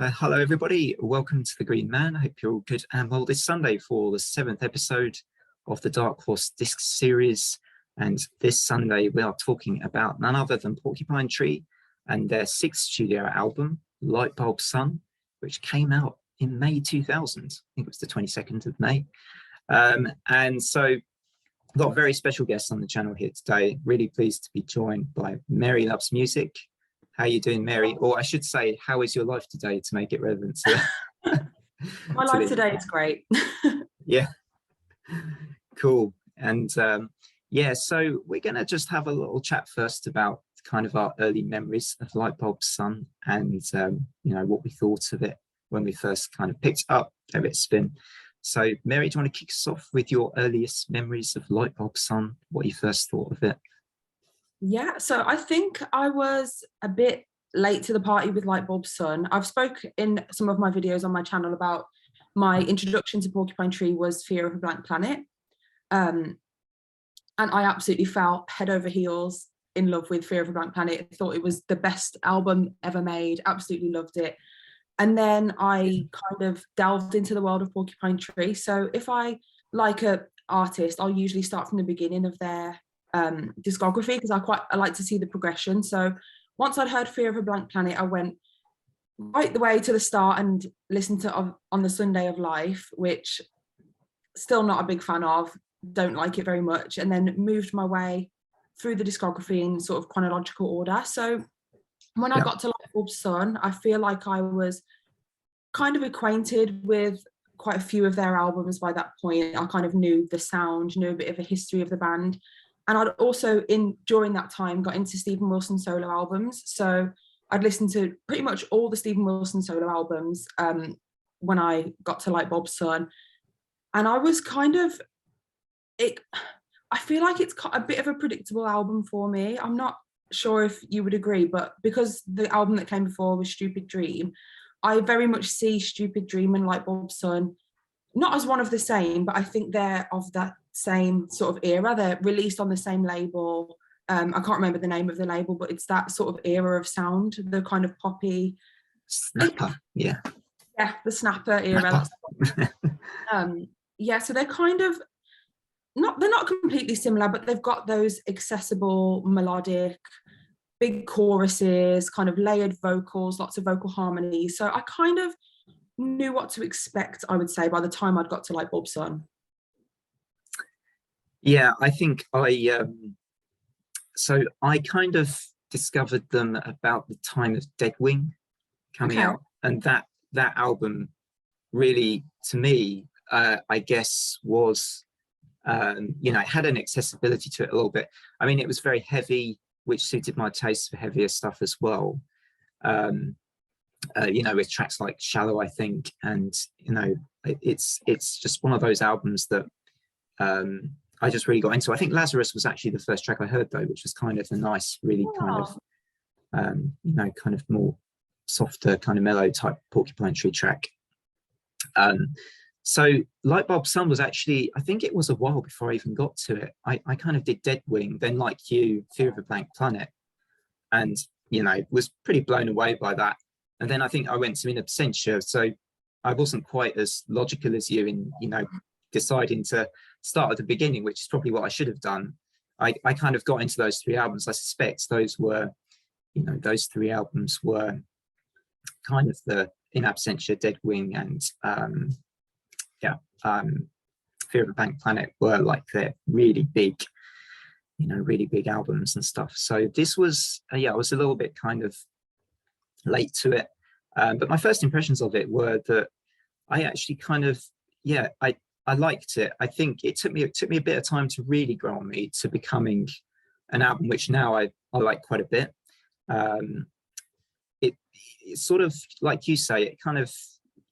Hello, everybody. Welcome to The Green Man. I hope you're all good and well this Sunday for the 7th episode of the Dark Horse Disc series. And this Sunday, we are talking about none other than Porcupine Tree and their 6th studio album, Lightbulb Sun, which came out in May 2000. I think it was the 22nd of May. And so I've got a very special guest on the channel here today. Really pleased to be joined by Marylovesmusic. How are you doing, Mary? Or I should say, how is your life today to make it relevant to My life today is great. Yeah, cool. And yeah, so we're going to just have a little chat first about kind of our early memories of Lightbulb Sun and, you know, what we thought of it when we first kind of picked it up, gave it a spin. So, Mary, do you want to kick us off with your earliest memories of Lightbulb Sun, what you first thought of it? Yeah, so I think I was a bit late to the party with Lightbulb Sun. I've spoke in some of my videos on my channel about my introduction to Porcupine Tree was Fear of a Blank Planet. And I absolutely fell head over heels in love with Fear of a Blank Planet. I thought it was the best album ever made, absolutely loved it. And then I kind of delved into the world of Porcupine Tree. So if I like an artist, I'll usually start from the beginning of their discography because I like to see the progression. So once I'd heard Fear of a Blank Planet, I went right the way to the start and listened to On the Sunday of Life, which still not a big fan of, don't like it very much, and then moved my way through the discography in sort of chronological order. So when I got to Lightbulb Sun, I feel like I was kind of acquainted with quite a few of their albums by that point. I kind of knew the sound, knew a bit of a history of the band. And I'd also, during that time, got into Stephen Wilson solo albums. So I'd listened to pretty much all the Stephen Wilson solo albums when I got to Lightbulb Sun. And I was kind of, I feel like it's a bit of a predictable album for me. I'm not sure if you would agree, but because the album that came before was Stupid Dream, I very much see Stupid Dream and Lightbulb Sun not as one of the same, but I think they're of that same sort of era. They're released on the same label. I can't remember the name of the label, but it's that sort of era of sound, the kind of poppy Snapper, yeah, the Snapper era. Yeah, so they're kind of they're not completely similar, but they've got those accessible, melodic, big choruses, kind of layered vocals, lots of vocal harmonies. So I kind of knew what to expect, I would say, by the time I'd got to Lightbulb Sun. Yeah, I think so I kind of discovered them about the time of Deadwing coming out, and that album really, to me, I guess was, you know, it had an accessibility to it a little bit. I mean, it was very heavy, which suited my taste for heavier stuff as well. You know, with tracks like Shallow, I think, and you know, it's just one of those albums that I just really got into. I think Lazarus was actually the first track I heard, though, which was kind of a nice, really kind of, you know, kind of more softer, kind of mellow type Porcupine Tree track. So Lightbulb Sun was actually, I think it was a while before I even got to it. I kind of did Deadwing, then like you, Fear of a Blank Planet, and you know, was pretty blown away by that. And then I think I went to In Absentia, so I wasn't quite as logical as you in, you know, deciding to start at the beginning, which is probably what I should have done. I kind of got into those 3 albums. I suspect those were, you know, those 3 albums were kind of the In Absentia, Deadwing, and Fear of a Blank Planet were like their really big, you know, really big albums and stuff. So this was, yeah, I was a little bit kind of late to it, but my first impressions of it were that I actually kind of, yeah, I liked it. I think it took me a bit of time to really grow on me to becoming an album which now I like quite a bit. It's sort of like you say, it kind of,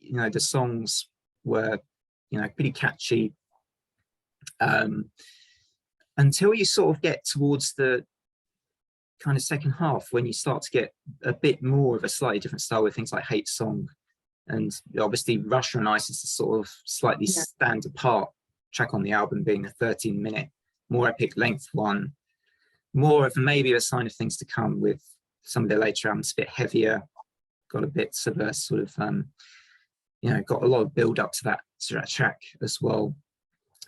you know, the songs were, you know, pretty catchy until you sort of get towards the kind of second half, when you start to get a bit more of a slightly different style with things like Hate Song, and obviously Russia and Ice is a sort of slightly stand apart track on the album, being a 13-minute, more epic length one, more of maybe a sign of things to come with some of their later albums, a bit heavier, got a bit of a sort of got a lot of build up to that track as well.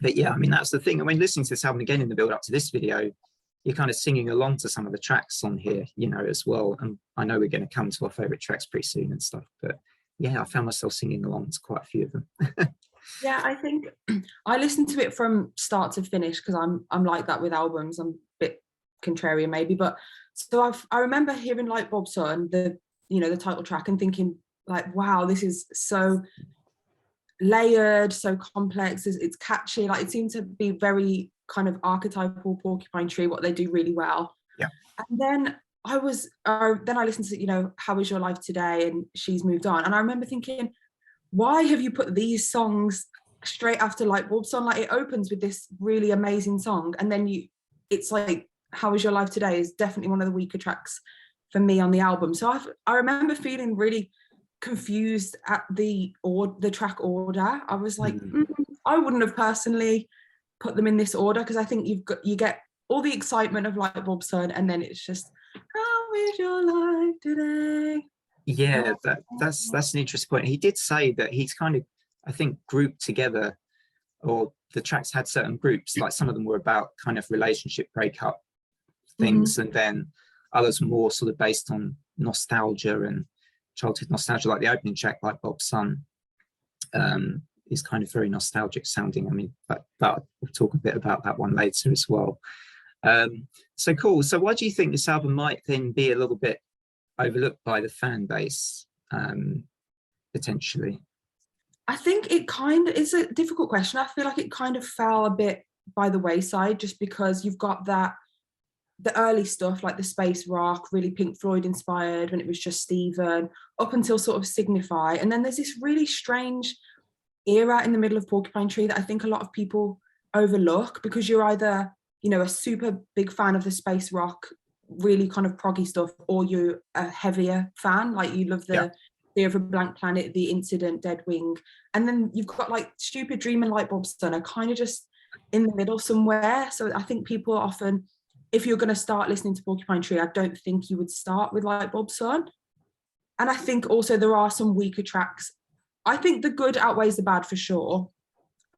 But yeah, I mean, that's the thing. I mean, listening to this album again in the build up to this video, you're kind of singing along to some of the tracks on here, as well. And I know we're going to come to our favorite tracks pretty soon and stuff, but yeah, I found myself singing along to quite a few of them. Yeah, I think I listened to it from start to finish because I'm like that with albums. I'm a bit contrarian maybe, but so I remember hearing Lightbulb Sun, the title track, and thinking like, wow, this is so layered, so complex. It's catchy. Like, it seemed to be very kind of archetypal Porcupine Tree, what they do really well. Yeah. And then I listened to How Is Your Life Today and She's Moved On, and I remember thinking, why have you put these songs straight after Lightbulb Sun? Like, it opens with this really amazing song, and then it's like How Is Your Life Today is definitely one of the weaker tracks for me on the album. So I remember feeling really confused at the track order. I was like, I wouldn't have personally put them in this order, because I think you get all the excitement of Lightbulb Sun, and then it's just How Is Your Life Today? Yeah, that's an interesting point. He did say that he's kind of, I think, grouped together, or the tracks had certain groups, like some of them were about kind of relationship breakup things, and then others were more sort of based on nostalgia and childhood nostalgia, like the opening track, Lightbulb Sun, is kind of very nostalgic sounding. I mean, but we'll talk a bit about that one later as well. So cool. So why do you think this album might then be a little bit overlooked by the fan base, potentially? I think it's a difficult question. I feel like it kind of fell a bit by the wayside, just because you've got the early stuff, like the space rock, really Pink Floyd inspired, when it was just Steven, up until sort of Signify. And then there's this really strange era in the middle of Porcupine Tree that I think a lot of people overlook, because you're either, a super big fan of the space rock, really kind of proggy stuff, or you're a heavier fan, like you love the Fear of a Blank Planet, The Incident, Dead Wing, and then you've got like Stupid Dream and Lightbulb Sun are kind of just in the middle somewhere. So I think people often, if you're going to start listening to Porcupine Tree, I don't think you would start with Lightbulb Sun. And I think also there are some weaker tracks. I think the good outweighs the bad for sure.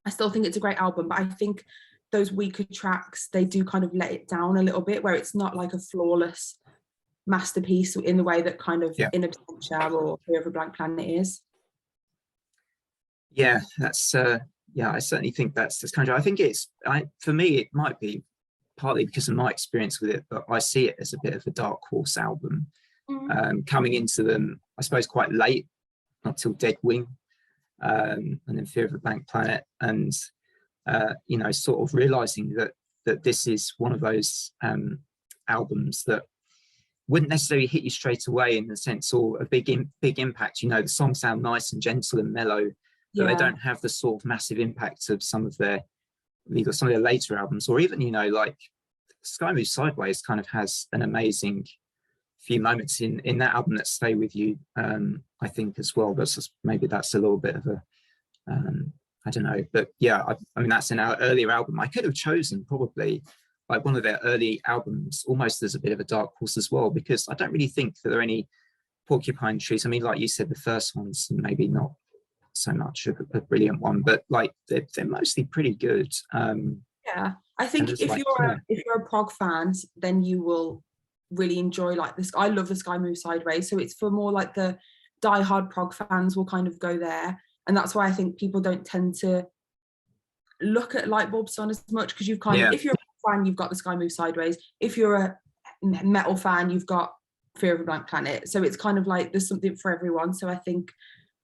I still think it's a great album, but I think those weaker tracks, they do kind of let it down a little bit, where it's not like a flawless masterpiece in the way that kind of In Absentia or Fear of a Blank Planet is. Yeah, that's I certainly think that's kind of, I think for me it might be partly because of my experience with it, but I see it as a bit of a dark horse album, coming into them, I suppose, quite late, not till Dead Wing, and then Fear of a Blank Planet, and sort of realizing that this is one of those albums that wouldn't necessarily hit you straight away in the sense, or a big impact. The songs sound nice and gentle and mellow, but they don't have the sort of massive impact of some of their later albums, or even like Sky Moves Sideways kind of has an amazing few moments in that album that stay with you, I think, as well. But maybe that's a little bit of a I don't know, but yeah, I mean, that's an earlier album. I could have chosen probably like one of their early albums almost as a bit of a dark horse as well, because I don't really think that there are any Porcupine Trees. I mean, like you said, the first one's maybe not so much a brilliant one, but like they're mostly pretty good. Yeah, I think if you're a prog fan, then you will really enjoy like this. I love the Sky Moves Sideways, so it's for more like the die-hard prog fans will kind of go there, and that's why I think people don't tend to look at Lightbulb Sun as much, because you've kind of, if you're a fan, you've got the Sky Moves Sideways. If you're a metal fan, you've got Fear of a Blank Planet. So it's kind of like there's something for everyone. So I think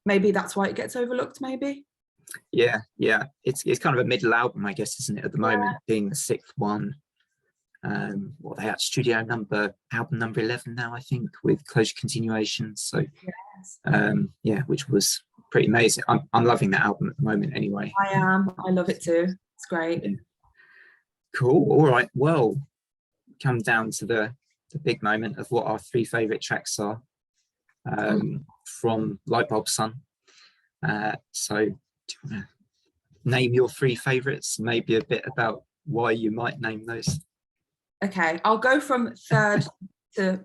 maybe that's why it gets overlooked, maybe. Yeah, it's kind of a middle album, I guess, isn't it, at the moment, being the sixth one. What they at album number 11 now, I think, with close continuations. So which was pretty amazing. I'm loving that album at the moment anyway. I love it too. It's great. Cool. All right, well, come down to the big moment of what our three favorite tracks are from Lightbulb Sun. So do you want to name your three favorites, maybe a bit about why you might name those? Okay, I'll go from third to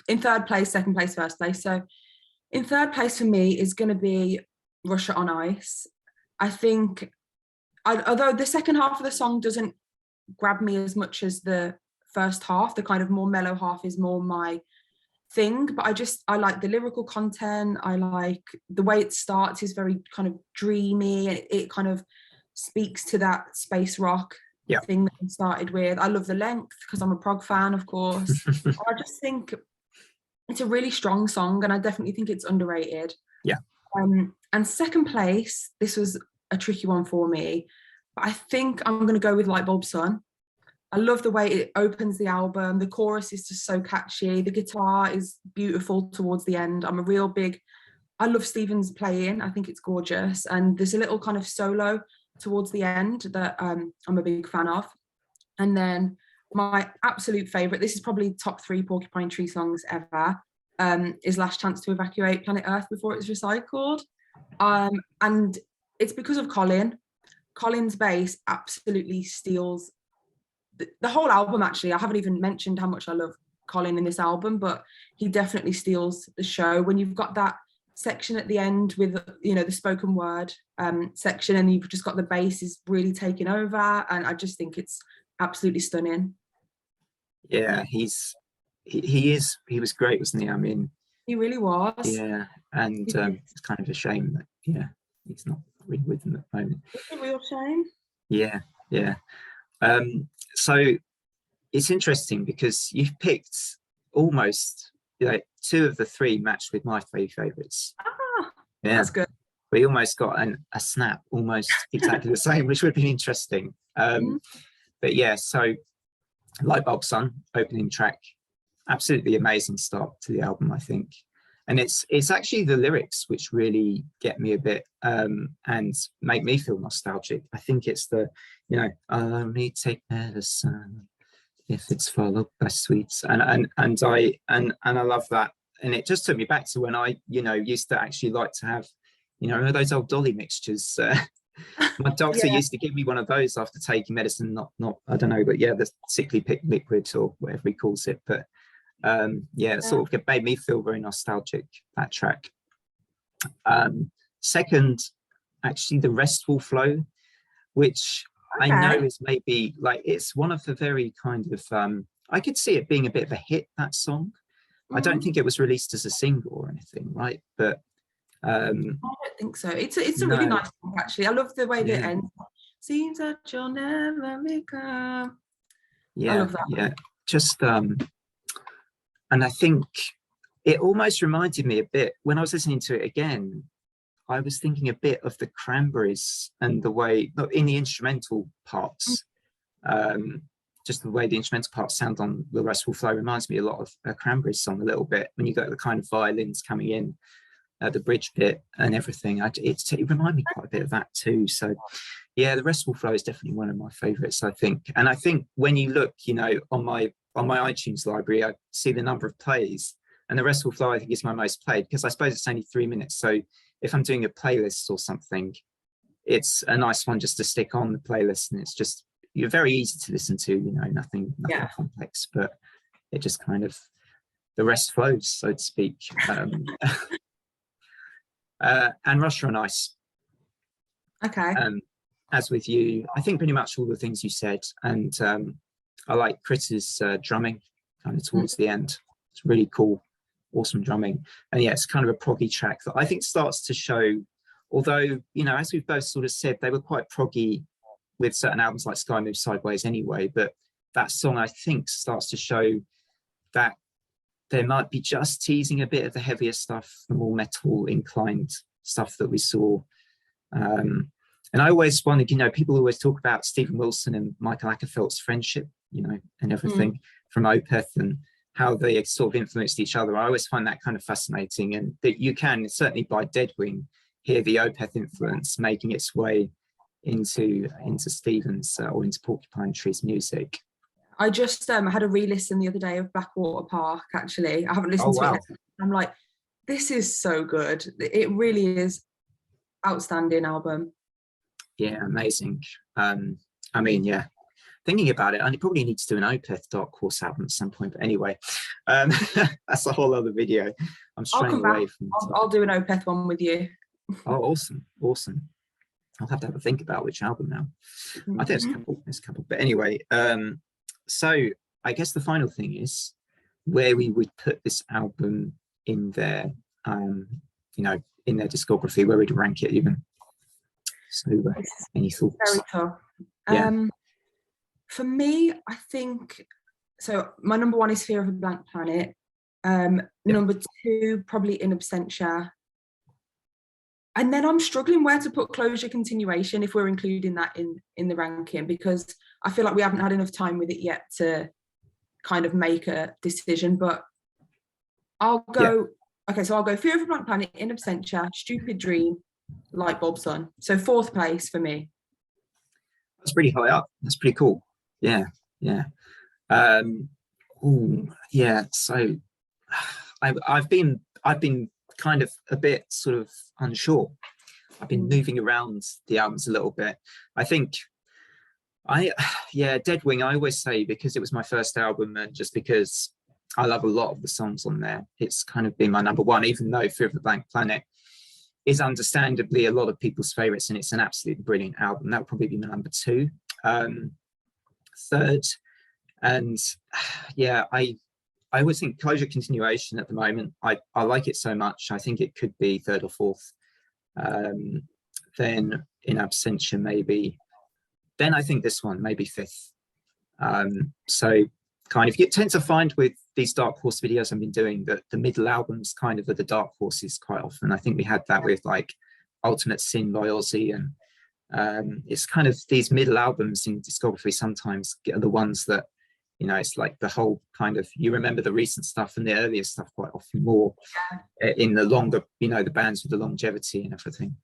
in third place, second place, first place. So In third place for me is going to be Russia on Ice. I think, although the second half of the song doesn't grab me as much as the first half, the kind of more mellow half is more my thing, but I like the lyrical content. I like the way it starts is very kind of dreamy, and it kind of speaks to that space rock thing that it started with. I love the length because I'm a prog fan, of course. I just think it's a really strong song, and I definitely think it's underrated. And second place, this was a tricky one for me, but I think I'm going to go with Lightbulb Sun. I love the way it opens the album. The chorus is just so catchy. The guitar is beautiful towards the end. I love Stephen's playing. I think it's gorgeous. And there's a little kind of solo towards the end that I'm a big fan of. And then my absolute favorite, this is probably top 3 Porcupine Tree songs ever, is Last Chance to Evacuate Planet Earth Before It's Recycled. And it's because of Colin. Colin's bass absolutely steals the whole album. Actually, I haven't even mentioned how much I love Colin in this album, but he definitely steals the show. When you've got that section at the end with, you know, the spoken word section, and you've just got the bass is really taking over, and I just think it's absolutely stunning. Yeah, he was great, wasn't he? I mean, he really was. Yeah, and it's kind of a shame that he's not really with them at the moment. It's a real shame. Yeah. So it's interesting because you've picked almost 2 of the 3 matched with my 3 favorites. That's good. We almost got a snap, almost exactly the same, which would have been interesting. But yeah, so Lightbulb Sun, opening track, absolutely amazing start to the album, I think. And it's actually the lyrics which really get me a bit and make me feel nostalgic. I think it's the, I'll only take medicine if it's followed by sweets. And I love that. And it just took me back to when I, used to actually like to have, those old Dolly mixtures. My doctor used to give me one of those after taking medicine, not I don't know, but the sickly pick liquid or whatever he calls it. But it sort of made me feel very nostalgic, that track. Second, actually, the Restful Flow, which I know is maybe it's one of the very kind of I could see it being a bit of a hit, that song. I don't think it was released as a single or anything, right? But I don't think so. It's a really nice song, actually. I love the way that it ends. Seems that you'll never become. I love that. Yeah, just and I think it almost reminded me a bit, when I was listening to it again, I was thinking a bit of the Cranberries and the way, in the instrumental parts, just the way the instrumental parts sound on The Restful Flow reminds me a lot of a Cranberries song a little bit, when you got the kind of violins coming in, the bridge bit and everything. It reminded me quite a bit of that too. So yeah, The Restful Flow is definitely one of my favorites, I think. And I think when you look, on my iTunes library, I see the number of plays, and The Restful Flow I think is my most played, because I suppose it's only 3 minutes. So if I'm doing a playlist or something, it's a nice one just to stick on the playlist, and it's just, you're very easy to listen to, nothing complex, but it just kind of, the rest flows, so to speak. And Russia on Ice. As with you, I think pretty much all the things you said, and I like Chris's drumming kind of towards the end. It's really cool, awesome drumming. And it's kind of a proggy track that I think starts to show, although, as we've both sort of said, they were quite proggy with certain albums like Sky Moves Sideways anyway, but that song I think starts to show that there might be just teasing a bit of the heavier stuff, the more metal inclined stuff that we saw. And I always wondered, people always talk about Stephen Wilson and Michael Ackerfeld's friendship, and everything from Opeth, and how they sort of influenced each other. I always find that kind of fascinating, and that you can, certainly by Deadwing, hear the Opeth influence making its way into Stephen's or into Porcupine Tree's music. I just had a re-listen the other day of Blackwater Park, actually. I haven't listened to it. I'm like, this is so good. It really is outstanding album. Yeah, amazing. Thinking about it, I probably need to do an Opeth Dark Horse album at some point, but anyway, that's a whole other video. I'm I'll straying come back. away from. I'll do an Opeth one with you. Oh, awesome, awesome. I'll have to have a think about which album now. I think there's a couple. But anyway, so I guess the final thing is where we would put this album in their, you know, in their discography, where we'd rank it even. So, any thoughts? Very tough. Yeah. For me, I think so. My number one is Fear of a Blank Planet. Number two, probably In Absentia. And then I'm struggling where to put Closure Continuation if we're including that in the ranking, because I feel like we haven't had enough time with it yet to kind of make a decision. But I'll go, okay, so I'll go Fear of a Blank Planet, In Absentia, Stupid Dream, Lightbulb Sun. So 4th place for me. That's pretty high up. That's pretty cool. Yeah, yeah. Yeah. So I've been kind of a bit sort of unsure. I've been moving around the albums a little bit. I think Dead Wing, I always say, because it was my first album and just because I love a lot of the songs on there, it's kind of been my number one, even though Fear of the Blank Planet is understandably a lot of people's favorites and it's an absolutely brilliant album. That would probably be my number two. Third, and yeah, I always think Closure Continuation at the moment, I like it so much. I think it could be third or fourth. Then In Absentia maybe. Then I think this one maybe fifth. So kind of, you tend to find with these Dark Horse videos I've been doing that the middle albums kind of are the Dark Horses quite often. I think we had that with like Ultimate Sin by Ozzy, and it's kind of these middle albums in discography sometimes are the ones that, you know, it's like the whole kind of, you remember the recent stuff and the earlier stuff quite often more in the longer, you know, the bands with the longevity and everything.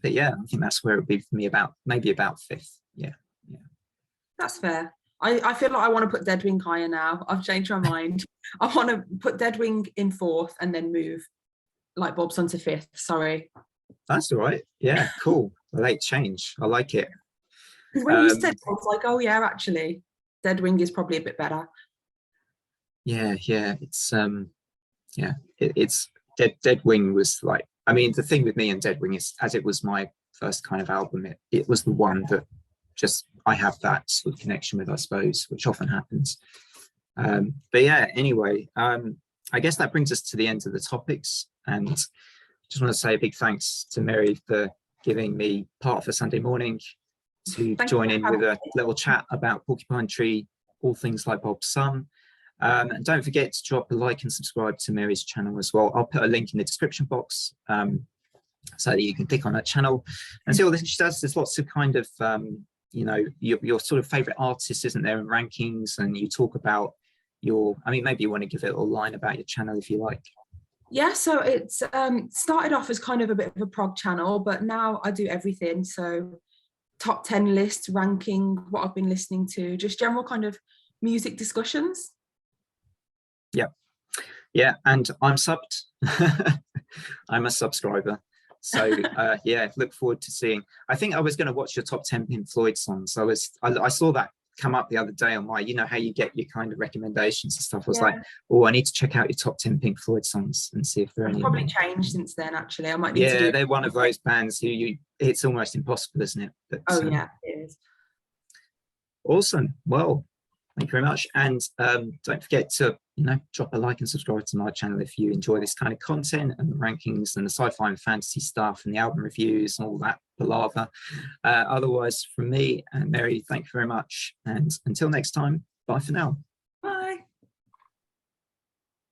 But yeah, I think that's where it would be for me, maybe about fifth. Yeah. That's fair. I feel like I want to put Dead Wing higher now. I've changed my mind. I want to put Dead Wing in fourth and then move Lightbulb Sun to fifth. Sorry. That's all right. Yeah, cool. A late change. I like it. Because when you said it, I was like, oh yeah, actually, Dead Wing is probably a bit better. Yeah. It's it's Dead Wing was like, I mean, the thing with me and Dead Wing is, as it was my first kind of album, it was the one that just I have that sort of connection with, I suppose, which often happens. But yeah, anyway, I guess that brings us to the end of the topics, and just want to say a big thanks to Mary for giving me part of a Sunday morning to join in with a little chat about Porcupine Tree, all things Lightbulb Sun. And don't forget to drop a like and subscribe to Mary's channel as well. I'll put a link in the description box so that you can click on her channel and see all this she does. There's lots of kind of you know, your sort of favorite artists, isn't there, and rankings, and you talk about your, I mean, maybe you want to give it a little line about your channel if you like. Yeah, so it's started off as kind of a bit of a prog channel, but now I do everything. So top 10 lists, ranking, what I've been listening to, just general kind of music discussions. Yeah, and I'm subbed. I'm a subscriber. So yeah, look forward to seeing. I think I was going to watch your top 10 Pink Floyd songs. I saw that come up the other day on my, you know how you get your kind of recommendations and stuff. I was like, oh, I need to check out your top 10 Pink Floyd songs and see if there are any. Probably changed since then, actually. I might need to do. They're one of those bands who it's almost impossible, isn't it? But, yeah, it is. Awesome. Well, thank you very much. And don't forget to, you know, drop a like and subscribe to my channel if you enjoy this kind of content and the rankings and the sci-fi and fantasy stuff and the album reviews and all that palaver. Otherwise, from me and Mary, thank you very much. And until next time, bye for now.